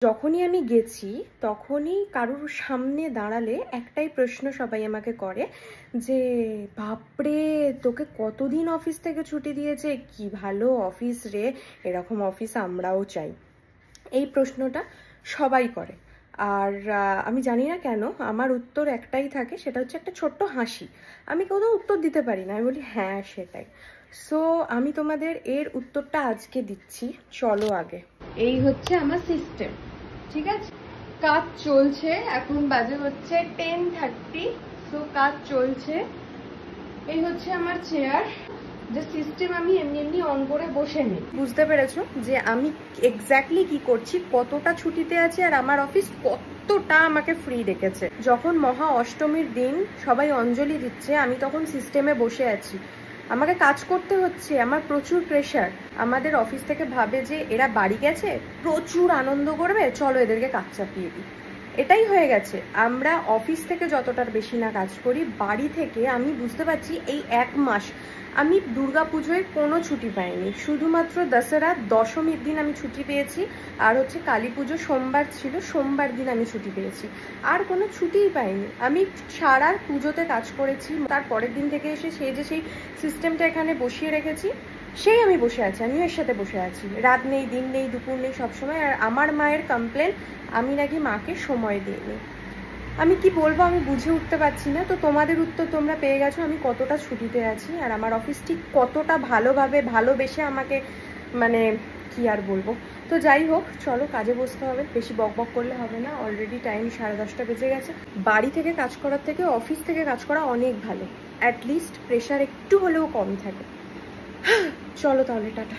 যখনই আমি গেছি তখনই কারোর সামনে দাঁড়ালে একটাই প্রশ্ন সবাই আমাকে করে যে বাপরে তোকে কতদিন অফিস থেকে ছুটি দিয়েছে, কি ভালো অফিস রে, এরকম অফিস আমরাও চাই। এই প্রশ্নটা সবাই করে। আর আমি জানি না কেন আমার উত্তর একটাই থাকে, সেটা হচ্ছে একটা ছোট্ট হাসি। আমি কোথাও উত্তর দিতে পারি না, আমি বলি হ্যাঁ সেটাই। সো আমি তোমাদের এর উত্তরটা আজকে দিচ্ছি। চলো আগে, এই হচ্ছে আমার সিস্টেম, ঠিক আছে? কাজ চলছে, এখন বাজে হচ্ছে 10:30। সো কাজ চলছে। এই হচ্ছে আমার চেয়ার, যে সিস্টেম আমি এমনি অন করে বসে নিই। বুঝতে পেরেছো যে আমি এক্স্যাক্টলি কি করছি, কতটা ছুটিতে আছি, আর আমার অফিস কতটা আমাকে ফ্রি রেখেছে। যখন মহা অষ্টমীর দিন সবাই অঞ্জলি দিচ্ছে, আমি তখন সিস্টেমে বসে আছি, আমাকে কাজ করতে হচ্ছে, আমার প্রচুর প্রেশার। আমাদের অফিস থেকে ভাবে যে এরা বাড়ি গেছে, প্রচুর আনন্দ করবে, চলো এদেরকে কাজ চাপিয়ে দিই। এটাই হয়ে গেছে। আমরা অফিস থেকে যতটার বেশি না কাজ করি, বাড়ি থেকে আমি বুঝতে পারছি এই 1 মাস আমি দুর্গাপুজোয় কোনো ছুটি পাইনি। শুধুমাত্র দশেরা দশমীর দিন আমি ছুটি পেয়েছি, আর হচ্ছে কালী পুজো সোমবার ছিল, সোমবার দিন আমি ছুটি পেয়েছি, আর কোনো ছুটিই পাইনি। আমি সারা পুজোতে কাজ করেছি, তার পরের দিন থেকে এসে সেই সিস্টেমটা এখানে বসিয়ে রেখেছি, সেই আমি বসে আছি, আমিও এর সাথে বসে আছি। রাত নেই, দিন নেই, দুপুর নেই, সবসময়। আর আমার মায়ের কমপ্লেন আমি নাকি মাকে সময় দিইনি। আমি কি বলবো আমি বুঝে উঠতে পারছি না। তো তোমাদের উত্তর তোমরা পেয়ে গেছো, আমি কতটা ছুটিতে আছি, আর আমার অফিস ঠিক কতটা ভালোভাবে ভালোবেসে আমাকে, মানে কি আর বলবো। তো যাই হোক, চলো কাজে বসতে হবে, বেশি বকবক করলে হবে না। অলরেডি টাইম 10:30 বেজে গেছে। বাড়ি থেকে কাজ করার থেকে অফিস থেকে কাজ করা অনেক ভালো, অ্যাটলিস্ট প্রেশার একটু হলেও কম থাকে। চলো তাহলে, টাটা।